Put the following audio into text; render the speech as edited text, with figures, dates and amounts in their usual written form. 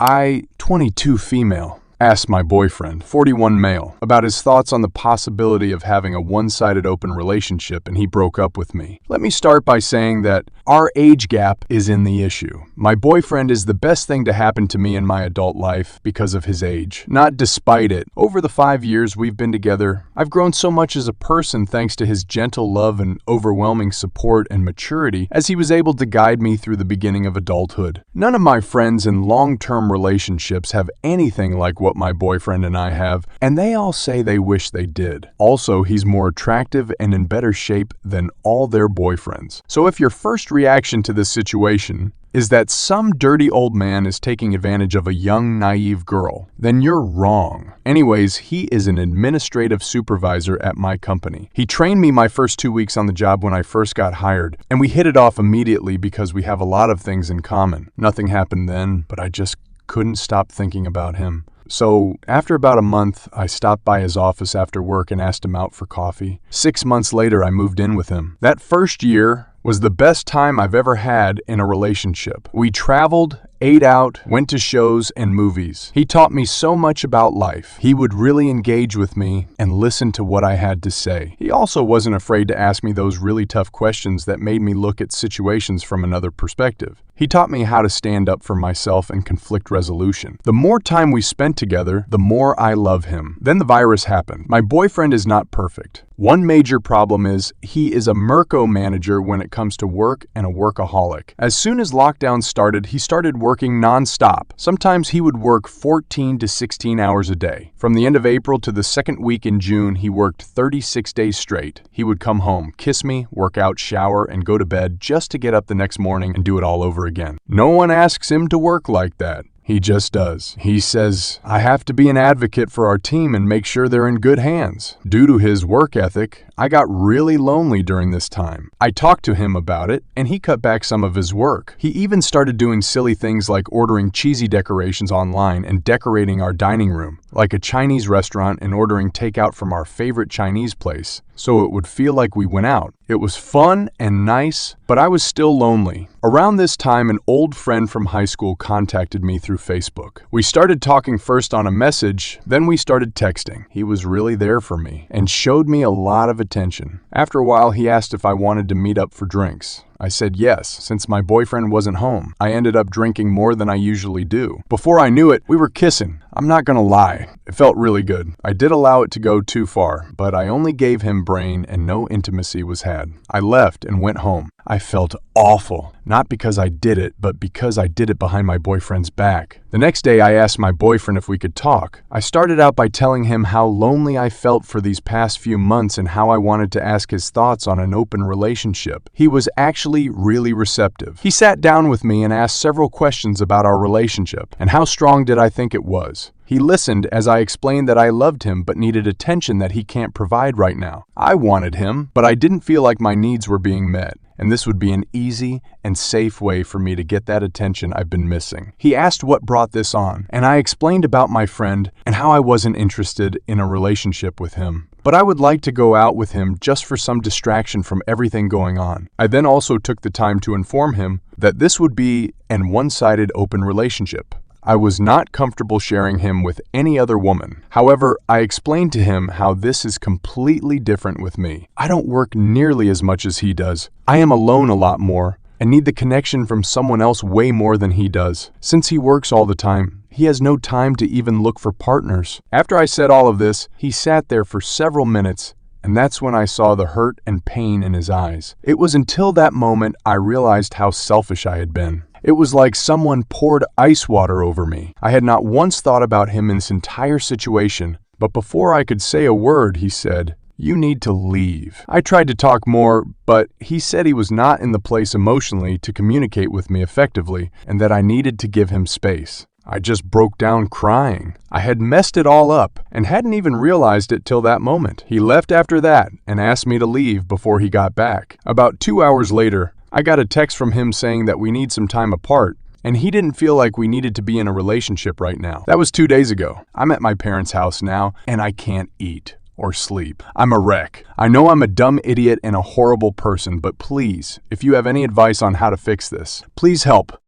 I, 22 female, asked my boyfriend, 41 male, about his thoughts on the possibility of having a one-sided open relationship, and he broke up with me. Let me start by saying that our age gap is in the issue. My boyfriend is the best thing to happen to me in my adult life because of his age, not despite it. Over the 5 years we've been together, I've grown so much as a person thanks to his gentle love and overwhelming support and maturity as he was able to guide me through the beginning of adulthood. None of my friends in long-term relationships have anything like what my boyfriend and I have, and they all say they wish they did. Also, he's more attractive and in better shape than all their boyfriends. So if your first reaction to this situation is that some dirty old man is taking advantage of a young, naive girl, then you're wrong. Anyways, he is an administrative supervisor at my company. He trained me my first 2 weeks on the job when I first got hired, and we hit it off immediately because we have a lot of things in common. Nothing happened then, but I just couldn't stop thinking about him. So, after about a month, I stopped by his office after work and asked him out for coffee. 6 months later, I moved in with him. That first year was the best time I've ever had in a relationship. We traveled, ate out, went to shows and movies. He taught me so much about life. He would really engage with me and listen to what I had to say. He also wasn't afraid to ask me those really tough questions that made me look at situations from another perspective. He taught me how to stand up for myself and conflict resolution. The more time we spent together, the more I love him. Then the virus happened. My boyfriend is not perfect. One major problem is he is a micromanager when it comes to work and a workaholic. As soon as lockdown started, he started working non-stop. Sometimes he would work 14 to 16 hours a day. From the end of April to the second week in June, he worked 36 days straight. He would come home, kiss me, work out, shower, and go to bed just to get up the next morning and do it all over again. No one asks him to work like that. He just does. He says, I have to be an advocate for our team and make sure they're in good hands. Due to his work ethic, I got really lonely during this time. I talked to him about it, and he cut back some of his work. He even started doing silly things like ordering cheesy decorations online and decorating our dining room, like a Chinese restaurant, and ordering takeout from our favorite Chinese place, so it would feel like we went out. It was fun and nice, but I was still lonely. Around this time, an old friend from high school contacted me through Facebook. We started talking first on a message, then we started texting. He was really there for me and showed me a lot of attention. After a while, he asked if I wanted to meet up for drinks. I said yes, since my boyfriend wasn't home. I ended up drinking more than I usually do. Before I knew it, we were kissing. I'm not gonna lie, it felt really good. I did allow it to go too far, but I only gave him brain and no intimacy was had. I left and went home. I felt awful, not because I did it, but because I did it behind my boyfriend's back. The next day, I asked my boyfriend if we could talk. I started out by telling him how lonely I felt for these past few months and how I wanted to ask his thoughts on an open relationship. He was actually really receptive. He sat down with me and asked several questions about our relationship and how strong did I think it was. He listened as I explained that I loved him but needed attention that he can't provide right now. I wanted him, but I didn't feel like my needs were being met, and this would be an easy and safe way for me to get that attention I've been missing. He asked what brought this on, and I explained about my friend and how I wasn't interested in a relationship with him, but I would like to go out with him just for some distraction from everything going on. I then also took the time to inform him that this would be an one-sided open relationship. I was not comfortable sharing him with any other woman. However, I explained to him how this is completely different with me. I don't work nearly as much as he does. I am alone a lot more and need the connection from someone else way more than he does. Since he works all the time, he has no time to even look for partners. After I said all of this, he sat there for several minutes, and that's when I saw the hurt and pain in his eyes. It was until that moment I realized how selfish I had been. It was like someone poured ice water over me. I had not once thought about him in this entire situation, but before I could say a word, he said, "You need to leave." I tried to talk more, but he said he was not in the place emotionally to communicate with me effectively and that I needed to give him space. I just broke down crying. I had messed it all up and hadn't even realized it till that moment. He left after that and asked me to leave before he got back. About 2 hours later, I got a text from him saying that we need some time apart, and he didn't feel like we needed to be in a relationship right now. That was 2 days ago. I'm at my parents' house now, and I can't eat or sleep. I'm a wreck. I know I'm a dumb idiot and a horrible person, but please, if you have any advice on how to fix this, please help.